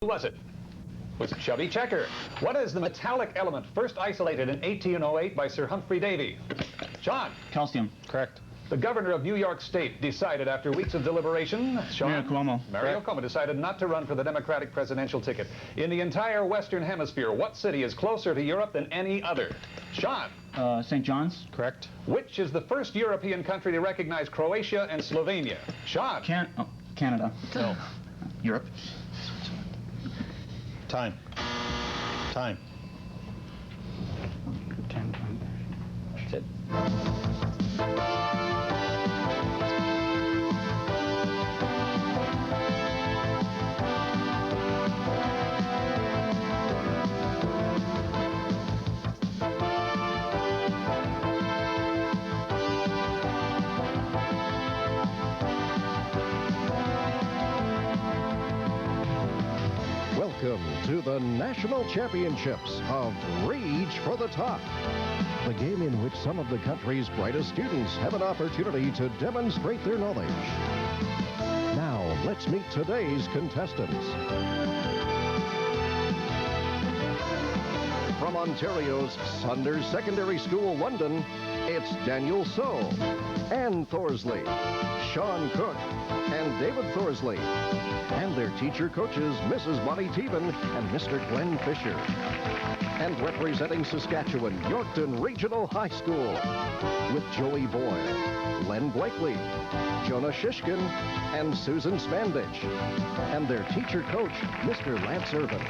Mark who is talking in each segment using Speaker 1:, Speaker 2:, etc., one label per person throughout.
Speaker 1: Who was it? Was it Chubby Checker? What is the metallic element first isolated in 1808 by Sir Humphrey Davy? Sean?
Speaker 2: Calcium.
Speaker 1: Correct. The governor of New York State decided after weeks of deliberation, Sean?
Speaker 2: Mario Cuomo.
Speaker 1: Mario Cuomo decided not to run for the Democratic presidential ticket. In the entire Western Hemisphere, what city is closer to Europe than any other? Sean?
Speaker 2: St. John's.
Speaker 1: Correct. Which is the first European country to recognize Croatia and Slovenia? Sean?
Speaker 2: Canada.
Speaker 1: No.
Speaker 2: Europe.
Speaker 3: Time. Time.
Speaker 2: 10. That's it.
Speaker 4: Welcome to the National Championships of Reach for the Top, the game in which some of the country's brightest students have an opportunity to demonstrate their knowledge. Now, let's meet today's contestants. From Ontario's Saunders Secondary School, London, it's Daniel So, Ann Thorsley, Sean Cook, and David Thorsley, and their teacher coaches, Mrs. Bonnie Teven and Mr. Glenn Fisher. And representing Saskatchewan, Yorkton Regional High School, with Joey Boyle, Len Blakely, Jonah Shishkin, and Susan Spandich, and their teacher coach, Mr. Lance Irvin.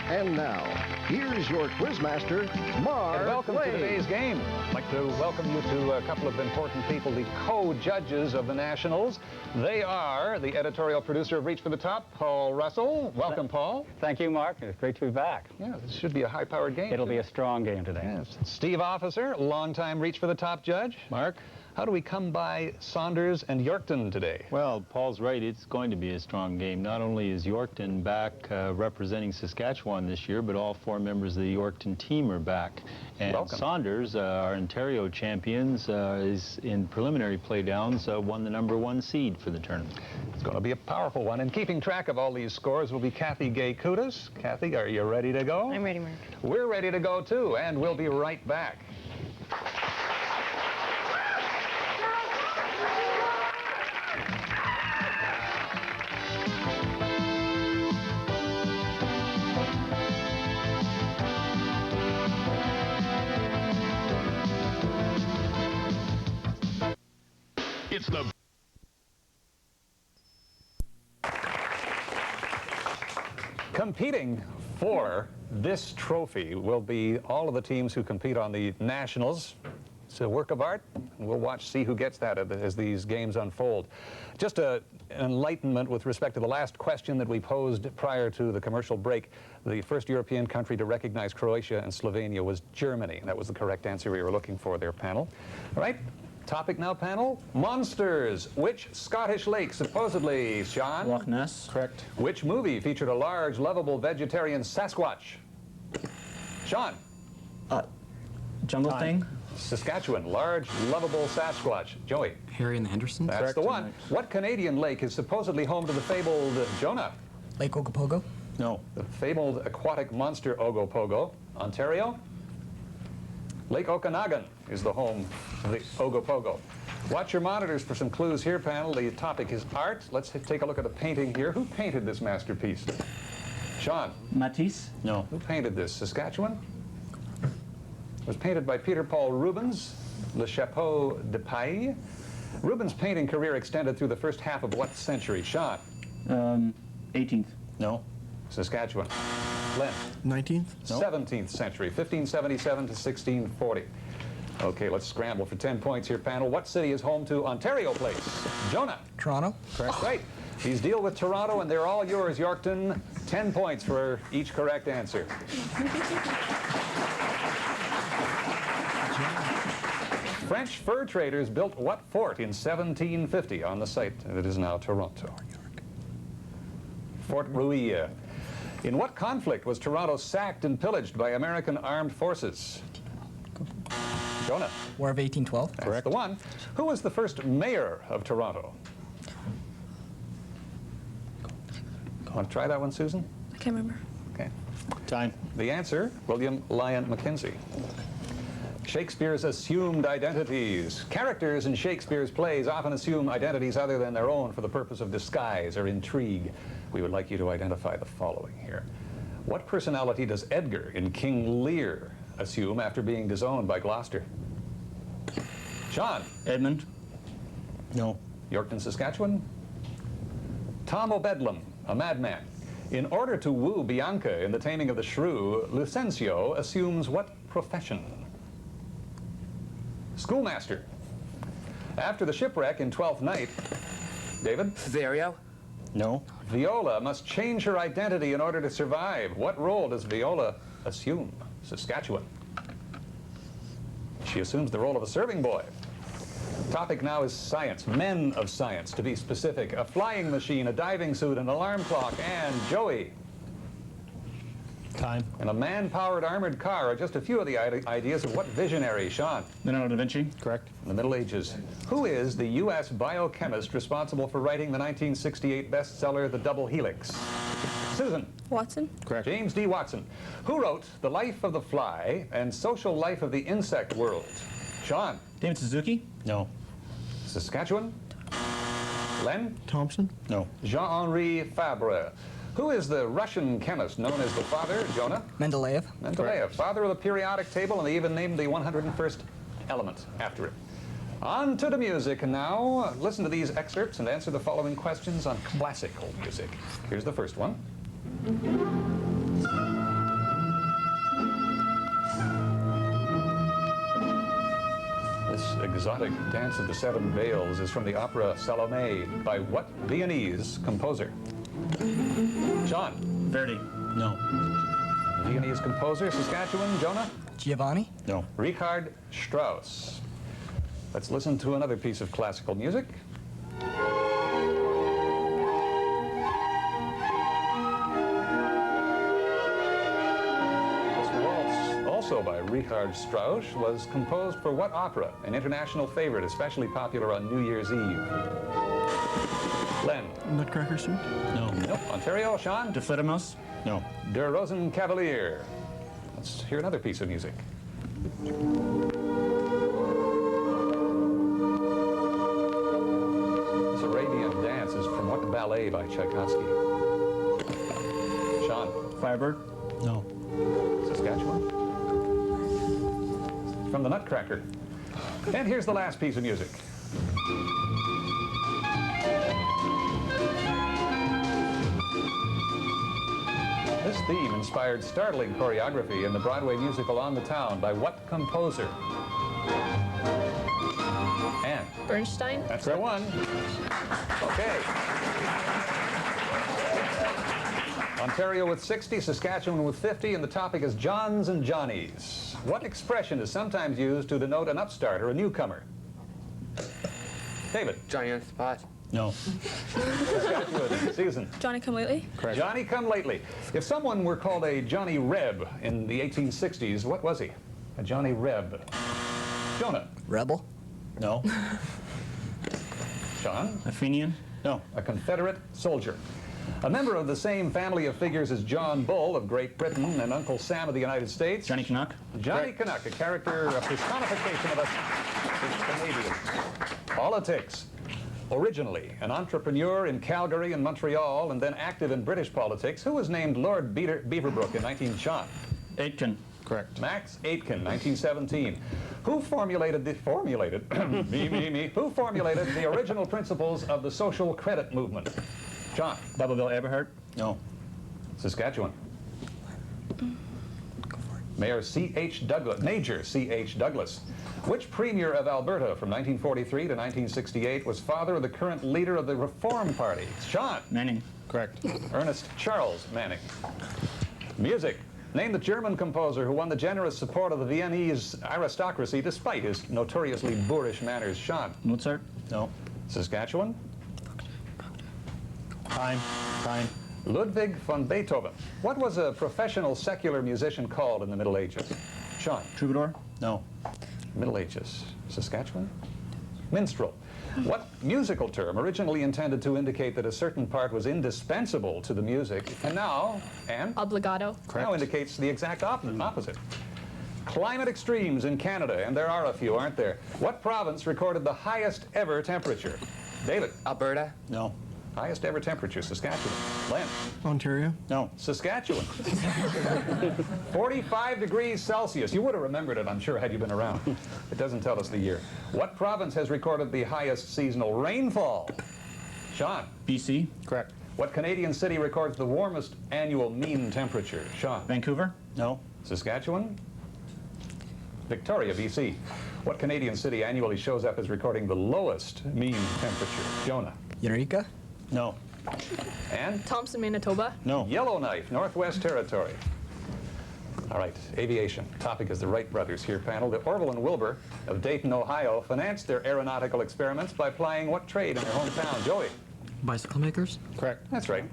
Speaker 4: And now, here's your quizmaster, Mark
Speaker 1: And welcome
Speaker 4: Lay.
Speaker 1: to today's game. I'd like to welcome you to a couple of important people, the co-judges of the Nationals. They are the editorial producer of Reach for the Top, Paul Russell. Welcome, Paul.
Speaker 5: Thank you, Mark. It's great to be back.
Speaker 1: Yeah, this should be a high-powered game.
Speaker 5: It'll be a strong game today.
Speaker 1: Yes. Steve Officer, longtime Reach for the Top judge.
Speaker 3: Mark?
Speaker 1: How do we come by Saunders and Yorkton today?
Speaker 3: Well, Paul's right. It's going to be a strong game. Not only is Yorkton back representing Saskatchewan this year, but all 4 members of the Yorkton team are back. And
Speaker 1: Welcome.
Speaker 3: Saunders, our Ontario champions, is in preliminary playdowns, won the #1 seed for the tournament.
Speaker 1: It's going to be a powerful one. And keeping track of all these scores will be Kathy Gay-Kudas. Kathy, are you ready to go?
Speaker 6: I'm ready, Mark.
Speaker 1: We're ready to go, too, and we'll be right back.
Speaker 7: It's the
Speaker 1: Competing for this trophy will be all of the teams who compete on the Nationals. It's a work of art, and we'll see who gets that as these games unfold. Just an enlightenment with respect to the last question that we posed prior to the commercial break. The first European country to recognize Croatia and Slovenia was Germany. That was the correct answer we were looking for there, panel. All right. Topic now, panel. Monsters. Which Scottish lake supposedly, Sean?
Speaker 2: Loch Ness.
Speaker 1: Correct. Which movie featured a large, lovable vegetarian Sasquatch? Sean?
Speaker 2: Jungle Thing.
Speaker 1: Saskatchewan. Large, lovable Sasquatch. Joey?
Speaker 8: Harry and the Hendersons.
Speaker 1: That's the one. What Canadian lake is supposedly home to the fabled Jonah?
Speaker 8: Lake Ogopogo.
Speaker 3: No.
Speaker 1: The fabled aquatic monster Ogopogo. Ontario? Lake Okanagan is the home of the Ogopogo. Watch your monitors for some clues here, panel. The topic is art. Let's take a look at a painting here. Who painted this masterpiece? Sean?
Speaker 2: Matisse.
Speaker 3: No.
Speaker 1: Who painted this? Saskatchewan? It was painted by Peter Paul Rubens, Le Chapeau de Paille. Rubens' painting career extended through the first half of what century? Sean?
Speaker 2: 18th.
Speaker 3: No.
Speaker 1: Saskatchewan. Len?
Speaker 8: 19th.
Speaker 3: No.
Speaker 1: 17th century, 1577 to 1640. Okay, let's scramble for 10 points here, panel. What city is home to Ontario Place? Jonah?
Speaker 8: Toronto.
Speaker 1: Correct. Right. These deal with Toronto, and they're all yours, Yorkton. 10 points for each correct answer. French fur traders built what fort in 1750 on the site that is now Toronto? Fort Rouille. In what conflict was Toronto sacked and pillaged by American armed forces? Jonah.
Speaker 8: War of 1812.
Speaker 1: That's the one. Who was the first mayor of Toronto? Want to try that one, Susan?
Speaker 6: I can't remember.
Speaker 1: Okay.
Speaker 3: Time.
Speaker 1: The answer, William Lyon Mackenzie. Shakespeare's assumed identities. Characters in Shakespeare's plays often assume identities other than their own for the purpose of disguise or intrigue. We would like you to identify the following here. What personality does Edgar in King Lear assume after being disowned by Gloucester? Sean.
Speaker 2: Edmund.
Speaker 3: No.
Speaker 1: Yorkton, Saskatchewan. Tom O'Bedlam, a madman. In order to woo Bianca in The Taming of the Shrew, Lucentio assumes what profession? Schoolmaster. After the shipwreck in Twelfth Night, David?
Speaker 9: Vario.
Speaker 3: No.
Speaker 1: Viola must change her identity in order to survive. What role does Viola assume? Saskatchewan. She assumes the role of a serving boy. Topic now is science, men of science, to be specific. A flying machine, a diving suit, an alarm clock, and Joey.
Speaker 3: Time.
Speaker 1: And a man-powered armored car are just a few of the ideas of what visionary, Sean?
Speaker 2: Leonardo da Vinci.
Speaker 3: Correct.
Speaker 1: In the Middle Ages. Who is the U.S. biochemist responsible for writing the 1968 bestseller, The Double Helix? Susan.
Speaker 6: Watson.
Speaker 3: Correct.
Speaker 1: James D. Watson. Who wrote The Life of the Fly and Social Life of the Insect World? Sean.
Speaker 2: David Suzuki.
Speaker 3: No.
Speaker 1: Saskatchewan. Len.
Speaker 8: Thompson.
Speaker 3: No.
Speaker 1: Jean-Henri Fabre. Who is the Russian chemist known as the father, Jonah?
Speaker 8: Mendeleev.
Speaker 1: Mendeleev, father of the periodic table, and they even named the 101st element after it. On to the music now. Listen to these excerpts and answer the following questions on classical music. Here's the first one. This exotic dance of the seven veils is from the opera Salome by what Viennese composer? John.
Speaker 2: Verdi.
Speaker 3: No.
Speaker 1: Viennese composer, Saskatchewan, Jonah?
Speaker 8: Giovanni.
Speaker 3: No.
Speaker 1: Richard Strauss. Let's listen to another piece of classical music. This waltz, also by Richard Strauss, was composed for what opera? An international favorite, especially popular on New Year's Eve. Len.
Speaker 8: Nutcracker Suit.
Speaker 3: No.
Speaker 1: Nope. Ontario, Sean?
Speaker 2: De Fledermaus.
Speaker 3: No.
Speaker 1: Der Rosenkavalier. Let's hear another piece of music. This Arabian dance is from what ballet by Tchaikovsky? Sean.
Speaker 2: Firebird.
Speaker 3: No.
Speaker 1: Saskatchewan. From the Nutcracker. And here's the last piece of music. This theme inspired startling choreography in the Broadway musical On the Town by what composer? Anne.
Speaker 6: Bernstein.
Speaker 1: That's the one. Okay. Ontario with 60, Saskatchewan with 50, and the topic is Johns and Johnnies. What expression is sometimes used to denote an upstart or a newcomer? David.
Speaker 9: Johnny on the spot.
Speaker 3: No.
Speaker 1: Saskatchewan. Susan.
Speaker 6: Johnny come lately.
Speaker 3: Correct.
Speaker 1: Johnny come lately. If someone were called a Johnny Reb in the 1860s, what was he? A Johnny Reb. Jonah.
Speaker 8: Rebel.
Speaker 3: No.
Speaker 1: Sean.
Speaker 2: Athenian.
Speaker 3: No.
Speaker 1: A Confederate soldier. A member of the same family of figures as John Bull of Great Britain and Uncle Sam of the United States.
Speaker 2: Johnny Canuck.
Speaker 1: Johnny Canuck, a character, a personification of us Canadians. Politics. Originally an entrepreneur in Calgary and Montreal, and then active in British politics, who was named Lord Beaverbrook in 19... Sean.
Speaker 2: Aitken.
Speaker 3: Correct.
Speaker 1: Max Aitken, 1917. Who formulated the... Who formulated the original principles of the social credit movement? John.
Speaker 2: Double Bill Eberhard.
Speaker 3: No.
Speaker 1: Saskatchewan. Mayor C.H. Douglas, Major C.H. Douglas. Which premier of Alberta from 1943 to 1968 was father of the current leader of the Reform Party? Sean.
Speaker 2: Manning.
Speaker 3: Correct.
Speaker 1: Ernest Charles Manning. Music. Name the German composer who won the generous support of the Viennese aristocracy despite his notoriously boorish manners. Sean.
Speaker 2: Mozart.
Speaker 3: No.
Speaker 1: Saskatchewan.
Speaker 3: Time. Time.
Speaker 1: Ludwig von Beethoven. What was a professional secular musician called in the Middle Ages? Sean.
Speaker 2: Troubadour.
Speaker 3: No.
Speaker 1: Middle Ages. Saskatchewan. Minstrel. What musical term, originally intended to indicate that a certain part was indispensable to the music, and now, Anne?
Speaker 6: Obligato.
Speaker 1: Now indicates the exact opposite. Climate extremes in Canada, and there are a few, aren't there? What province recorded the highest ever temperature? David?
Speaker 8: Alberta.
Speaker 2: No.
Speaker 1: Highest ever temperature, Saskatchewan. Len?
Speaker 8: Ontario.
Speaker 2: No.
Speaker 1: Saskatchewan. 45 degrees Celsius. You would have remembered it, I'm sure, had you been around. It doesn't tell us the year. What province has recorded the highest seasonal rainfall? Sean?
Speaker 2: BC. Correct.
Speaker 1: What Canadian city records the warmest annual mean temperature? Sean?
Speaker 2: Vancouver. No.
Speaker 1: Saskatchewan? Victoria, BC. What Canadian city annually shows up as recording the lowest mean temperature? Jonah?
Speaker 8: Eureka.
Speaker 2: No.
Speaker 1: And?
Speaker 6: Thompson, Manitoba.
Speaker 2: No.
Speaker 1: Yellowknife, Northwest Territory. All right, aviation. Topic is the Wright brothers here, panel. The Orville and Wilbur of Dayton, Ohio, financed their aeronautical experiments by plying what trade in their hometown? Joey?
Speaker 8: Bicycle makers.
Speaker 2: Correct.
Speaker 1: That's right.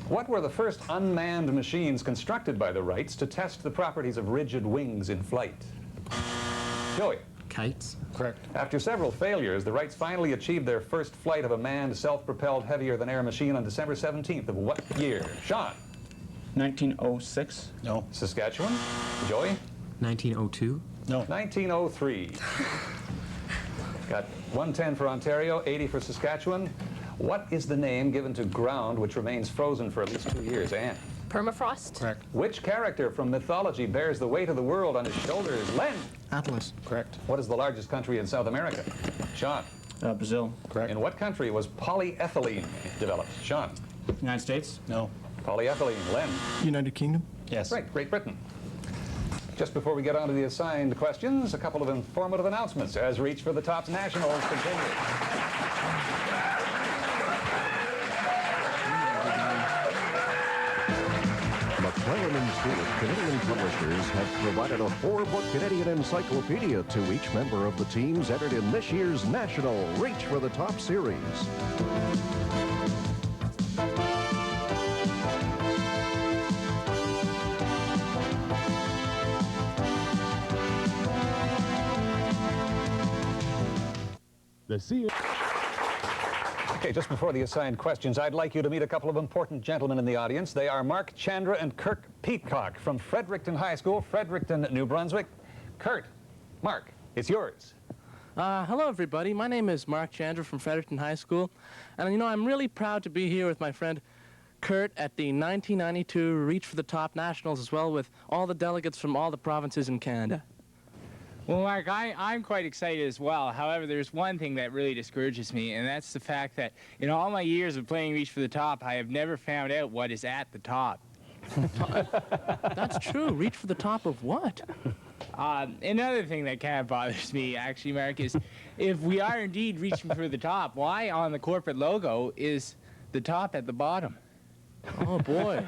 Speaker 1: What were the first unmanned machines constructed by the Wrights to test the properties of rigid wings in flight? Joey?
Speaker 8: Kites.
Speaker 2: Correct.
Speaker 1: After several failures, the Wrights finally achieved their first flight of a manned, self-propelled, heavier-than-air machine on December 17th of what year? Sean?
Speaker 2: 1906. No.
Speaker 1: Saskatchewan? Joey?
Speaker 8: 1902.
Speaker 2: No.
Speaker 1: 1903. Got 110 for Ontario, 80 for Saskatchewan. What is the name given to ground which remains frozen for at least 2 years? Anne?
Speaker 6: Permafrost.
Speaker 2: Correct.
Speaker 1: Which character from mythology bears the weight of the world on his shoulders? Len?
Speaker 8: Atlas.
Speaker 2: Correct.
Speaker 1: What is the largest country in South America? Sean?
Speaker 2: Brazil. Correct.
Speaker 1: In what country was polyethylene developed? Sean?
Speaker 2: United States. No.
Speaker 1: Polyethylene. Len?
Speaker 8: United Kingdom.
Speaker 2: Yes.
Speaker 1: Right, Great Britain. Just before we get on to the assigned questions, a couple of informative announcements as Reach for the Top's Nationals continue.
Speaker 4: McClellan and Stewart Canadian Publishers have provided a 4-book Canadian encyclopedia to each member of the teams entered in this year's National Reach for the Top series.
Speaker 1: Okay, just before the assigned questions, I'd like you to meet a couple of important gentlemen in the audience. They are Mark Chandra and Kirk Peacock from Fredericton High School, Fredericton, New Brunswick. Kurt, Mark, it's yours.
Speaker 9: Hello, everybody. My name is Mark Chandra from Fredericton High School. And, you know, I'm really proud to be here with my friend Kurt at the 1992 Reach for the Top Nationals, as well with all the delegates from all the provinces in Canada.
Speaker 10: Well, Mark, I'm quite excited as well. However, there's one thing that really discourages me, and that's the fact that in all my years of playing Reach for the Top, I have never found out what is at the top.
Speaker 9: That's true. Reach for the top of what?
Speaker 10: Another thing that kind of bothers me, actually, Mark, is if we are indeed reaching for the top, why on the corporate logo is the top at the bottom?
Speaker 9: Oh, boy.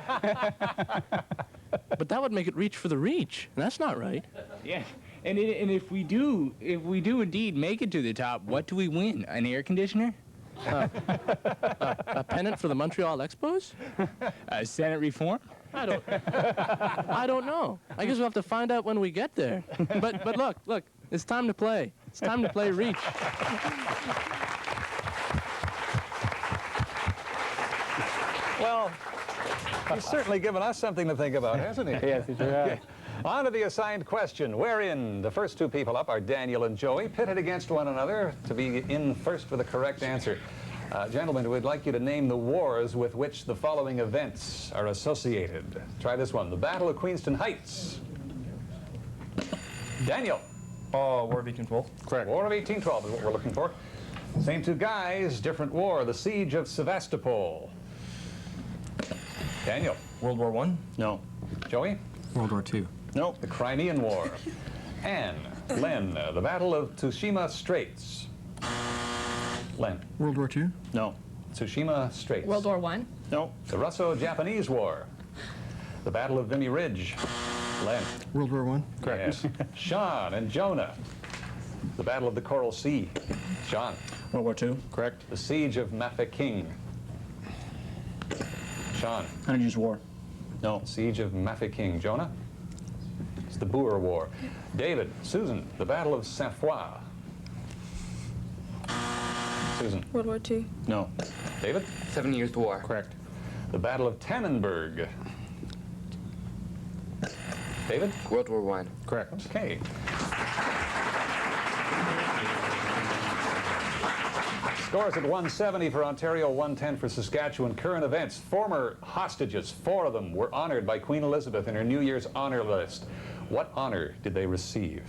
Speaker 9: But that would make it Reach for the Reach, and that's not right.
Speaker 10: Yeah. And if we do indeed make it to the top, what do we win? An air conditioner?
Speaker 9: A pennant for the Montreal Expos?
Speaker 10: Senate reform?
Speaker 9: I don't know. I guess we'll have to find out when we get there. But look, it's time to play. It's time to play Reach.
Speaker 1: Well, he's certainly given us something to think about, hasn't he?
Speaker 5: Yes, he's right.
Speaker 1: On to the assigned question, wherein the first two people up are Daniel and Joey, pitted against one another to be in first with the correct answer. Gentlemen, we'd like you to name the wars with which the following events are associated. Try this one. The Battle of Queenston Heights. Daniel.
Speaker 8: Oh, War of 1812.
Speaker 1: Correct. War of 1812 is what we're looking for. Same two guys, different war. The Siege of Sevastopol. Daniel.
Speaker 8: World War I.
Speaker 2: No.
Speaker 1: Joey.
Speaker 8: World War II.
Speaker 2: No.
Speaker 1: The Crimean War. Anne. Len. The Battle of Tsushima Straits. Len.
Speaker 8: World War II.
Speaker 2: No.
Speaker 1: Tsushima Straits.
Speaker 6: World War I.
Speaker 2: No.
Speaker 1: The Russo-Japanese War. The Battle of Vimy Ridge. Len.
Speaker 8: World War I.
Speaker 1: Correct. Yes. Sean and Jonah. The Battle of the Coral Sea. Sean.
Speaker 2: World War II.
Speaker 1: Correct. The Siege of Mafeking. Sean.
Speaker 2: 100 Years' War. No.
Speaker 1: Siege of Mafeking. Jonah. It's the Boer War. David. Susan. The Battle of Saint-Foy. Susan?
Speaker 6: World War II.
Speaker 2: No.
Speaker 1: David?
Speaker 11: 7 Years' War.
Speaker 2: Correct.
Speaker 1: The Battle of Tannenberg. David?
Speaker 11: World War I.
Speaker 2: Correct.
Speaker 1: Okay. Scores at 170 for Ontario, 110 for Saskatchewan. Current events. Former hostages, 4 of them, were honored by Queen Elizabeth in her New Year's honor list. What honor did they receive?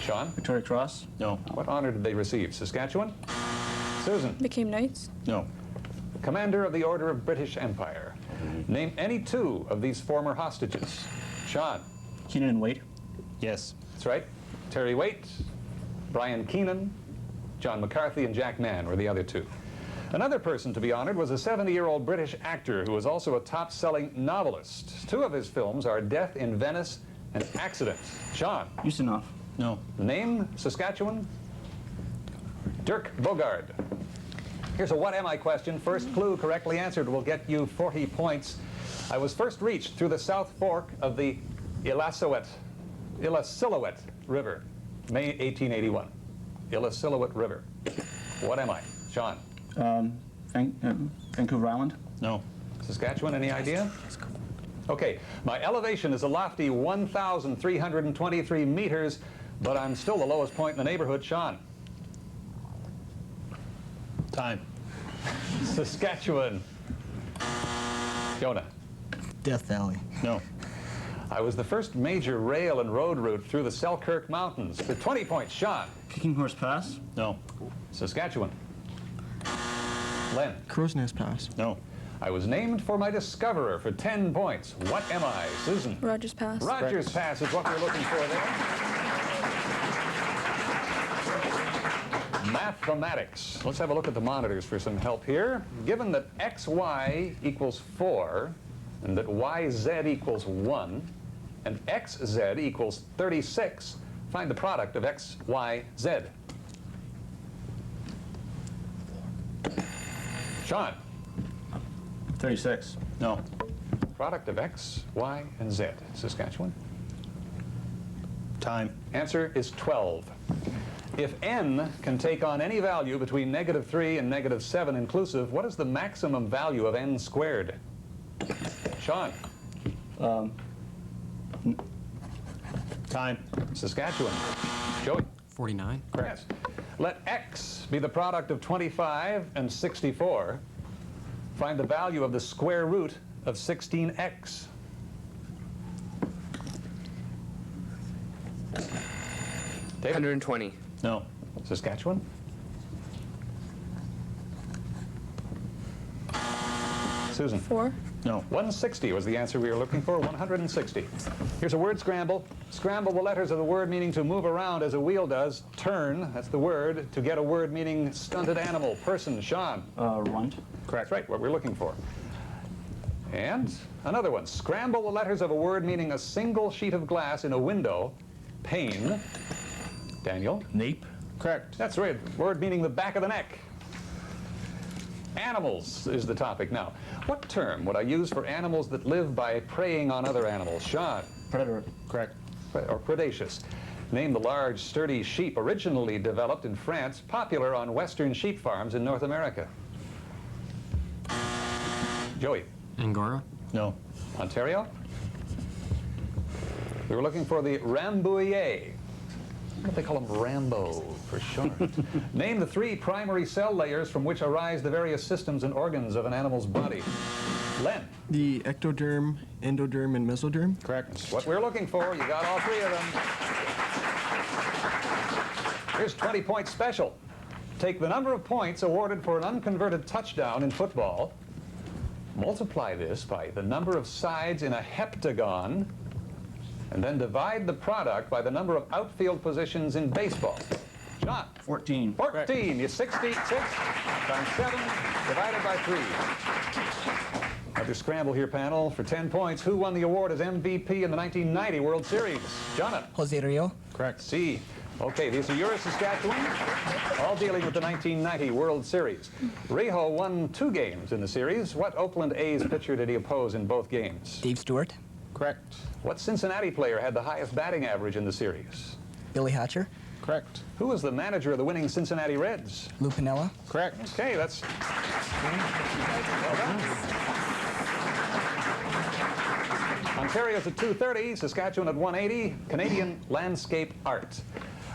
Speaker 1: Sean?
Speaker 2: Victoria Cross? No.
Speaker 1: What honor did they receive? Saskatchewan? Susan?
Speaker 6: Became knights.
Speaker 2: No.
Speaker 1: Commander of the Order of British Empire. Name any 2 of these former hostages. Sean?
Speaker 2: Keenan and Wade? Yes.
Speaker 1: That's right. Terry Waite, Brian Keenan, John McCarthy, and Jack Mann were the other 2. Another person to be honored was a 70-year-old British actor who was also a top-selling novelist. 2 of his films are Death in Venice and Accident. Sean?
Speaker 2: Ustinov? No.
Speaker 1: Name, Saskatchewan? Dirk Bogarde. Here's a what am I question. First clue correctly answered will get you 40 points. I was first reached through the South Fork of the Illecillewaet River, May 1881. Illecillewaet River. What am I? Sean?
Speaker 2: Vancouver Island? No.
Speaker 1: Saskatchewan, any idea? Okay, my elevation is a lofty 1,323 meters, but I'm still the lowest point in the neighborhood. Sean?
Speaker 2: Time.
Speaker 1: Saskatchewan. Jonah?
Speaker 8: Death Valley.
Speaker 2: No.
Speaker 1: I was the first major rail and road route through the Selkirk Mountains. For 20 points, Sean?
Speaker 2: Kicking Horse Pass? No.
Speaker 1: Saskatchewan. Len?
Speaker 8: Crow's Nest Pass.
Speaker 2: No.
Speaker 1: I was named for my discoverer for 10 points. What am I? Susan?
Speaker 6: Rogers Pass.
Speaker 1: Rogers Pass is what we're looking for there. Mathematics. Let's have a look at the monitors for some help here. Given that xy equals 4, and that yz equals 1, and xz equals 36, find the product of x, y, z. Sean?
Speaker 2: 36. No.
Speaker 1: Product of x, y, and z. Saskatchewan?
Speaker 2: Time.
Speaker 1: Answer is 12. If n can take on any value between -3 and -7 inclusive, what is the maximum value of n squared? Sean?
Speaker 2: Time.
Speaker 1: Saskatchewan? Joey?
Speaker 8: 49.
Speaker 1: Correct. Yes. Let x be the product of 25 and 64. Find the value of the square root of 16x. David?
Speaker 11: 120.
Speaker 2: No.
Speaker 1: Saskatchewan? Susan?
Speaker 6: 4.
Speaker 2: No.
Speaker 1: 160 was the answer we were looking for, 160. Here's a word scramble. Scramble the letters of the word meaning to move around as a wheel does. Turn, that's the word, to get a word meaning stunted animal, person. Sean?
Speaker 2: Runt.
Speaker 1: Correct. That's right, what we're looking for. And another one. Scramble the letters of a word meaning a single sheet of glass in a window, pane. Daniel?
Speaker 2: Nape.
Speaker 1: Correct. That's right. Word meaning the back of the neck. Animals is the topic now. What term would I use for animals that live by preying on other animals? Sean?
Speaker 2: Predator. Correct.
Speaker 1: Or predaceous. Name the large, sturdy sheep originally developed in France, popular on western sheep farms in North America. Joey?
Speaker 8: Angora.
Speaker 2: No.
Speaker 1: Ontario? We were looking for the Rambouillet. What do they call them? Rambo, for short. Name the 3 primary cell layers from which arise the various systems and organs of an animal's body. Len?
Speaker 8: The ectoderm, endoderm, and mesoderm.
Speaker 1: Correct. That's what we're looking for. You got all 3 of them. Here's 20 points special. Take the number of points awarded for an unconverted touchdown in football, multiply this by the number of sides in a heptagon, and then divide the product by the number of outfield positions in baseball. John?
Speaker 2: 14.
Speaker 1: 14. You 66 times 7 divided by 3. Another scramble here, panel. For 10 points, who won the award as MVP in the 1990 World Series? Jonah?
Speaker 12: Jose Rio.
Speaker 1: Correct. C. Okay, these are your Saskatchewan, all dealing with the 1990 World Series. Riho won 2 games in the series. What Oakland A's pitcher did he oppose in both games?
Speaker 12: Dave Stewart.
Speaker 1: Correct. What Cincinnati player had the highest batting average in the series?
Speaker 12: Billy Hatcher.
Speaker 1: Correct.
Speaker 2: Correct.
Speaker 1: Who was the manager of the winning Cincinnati Reds?
Speaker 6: Lou Piniella.
Speaker 2: Correct.
Speaker 1: Okay, that's well done. Ontario's at 230, Saskatchewan at 180. Canadian landscape art.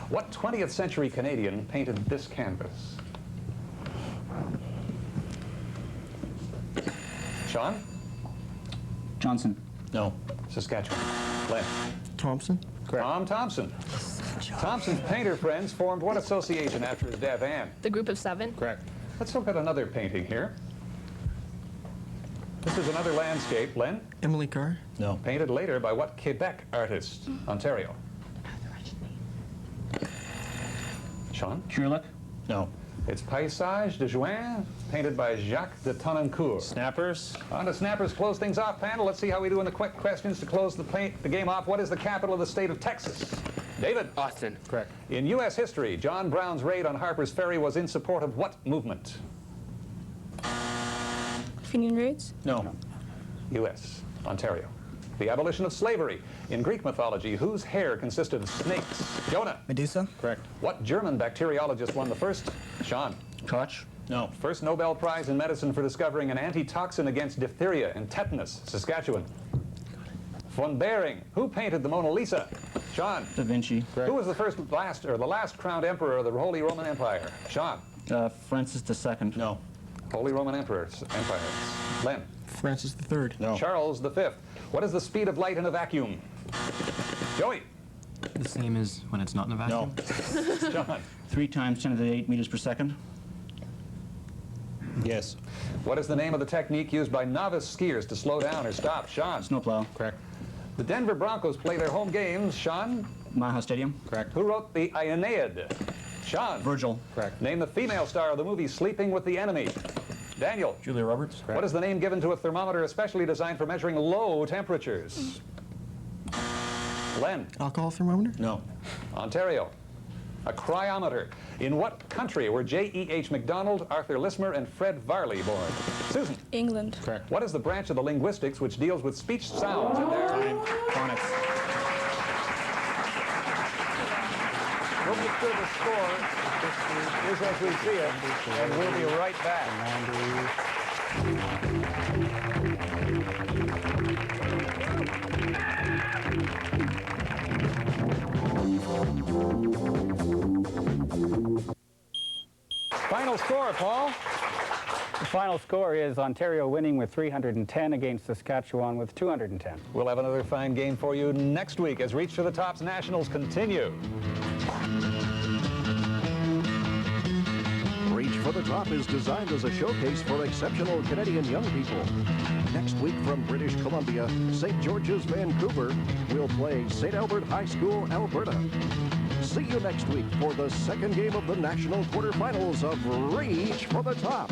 Speaker 1: What 20th century Canadian painted this canvas? Sean?
Speaker 2: Johnson. No.
Speaker 1: Saskatchewan. Len?
Speaker 8: Thompson.
Speaker 1: Tom Thompson. Thompson's painter friends formed what association after his death, Anne?
Speaker 11: The Group of Seven.
Speaker 2: Correct.
Speaker 1: Let's look at another painting here. This is another landscape. Len?
Speaker 8: Emily Carr.
Speaker 2: No.
Speaker 1: Painted later by what Quebec artist? Ontario. Sean?
Speaker 2: Sherlock. No.
Speaker 1: It's Paysage de Juin, painted by Jacques de Tonnancourt.
Speaker 2: Snappers.
Speaker 1: On to snappers, close things off, panel. Let's see how we do in the quick questions to close the game off. What is the capital of the state of Texas? David?
Speaker 6: Austin.
Speaker 2: Correct.
Speaker 1: In U.S. history, John Brown's raid on Harper's Ferry was in support of what movement?
Speaker 11: Fenian raids.
Speaker 2: No.
Speaker 1: U.S. Ontario. The abolition of slavery. In Greek mythology, whose hair consisted of snakes? Jonah?
Speaker 6: Medusa.
Speaker 2: Correct.
Speaker 1: What German bacteriologist won the first? Sean?
Speaker 2: Koch. No.
Speaker 1: First Nobel Prize in Medicine for discovering an antitoxin against diphtheria and tetanus? Saskatchewan. Von Behring. Who painted the Mona Lisa? Sean?
Speaker 2: Da Vinci. Correct.
Speaker 1: Who was the last crowned emperor of the Holy Roman Empire? Sean?
Speaker 2: Francis II. No.
Speaker 1: Holy Roman Empire. Len?
Speaker 8: Francis III.
Speaker 2: No.
Speaker 1: Charles V. What is the speed of light in a vacuum? Joey?
Speaker 8: The same as when it's not in a vacuum.
Speaker 2: No.
Speaker 1: John?
Speaker 2: 3 times 10 to the 8 meters per second. Yes.
Speaker 1: What is the name of the technique used by novice skiers to slow down or stop? Sean?
Speaker 2: Snowplow. Correct.
Speaker 1: The Denver Broncos play their home games. Sean?
Speaker 2: Mile High Stadium. Correct.
Speaker 1: Who wrote the Aeneid? Sean?
Speaker 2: Virgil. Correct.
Speaker 1: Name the female star of the movie Sleeping with the Enemy. Daniel?
Speaker 2: Julia Roberts. Correct.
Speaker 1: What is the name given to a thermometer especially designed for measuring low temperatures? Len?
Speaker 8: Alcohol thermometer.
Speaker 2: No.
Speaker 1: Ontario. A cryometer. In what country were J.E.H. MacDonald, Arthur Lismer, and Fred Varley born? Susan?
Speaker 11: England.
Speaker 2: Correct.
Speaker 1: What is the branch of the linguistics which deals with speech sounds and their...
Speaker 2: Phonics.
Speaker 1: We'll get through the score. This is as we see it, and we'll be right back.
Speaker 5: Final score, Paul. The final score is Ontario winning with 310 against Saskatchewan with 210.
Speaker 1: We'll have another fine game for you next week as Reach for the Top's Nationals continue.
Speaker 4: Reach for the Top is designed as a showcase for exceptional Canadian young people. Next week from British Columbia, St. George's, Vancouver, we'll play St. Albert High School, Alberta. See you next week for the second game of the national quarterfinals of Reach for the Top.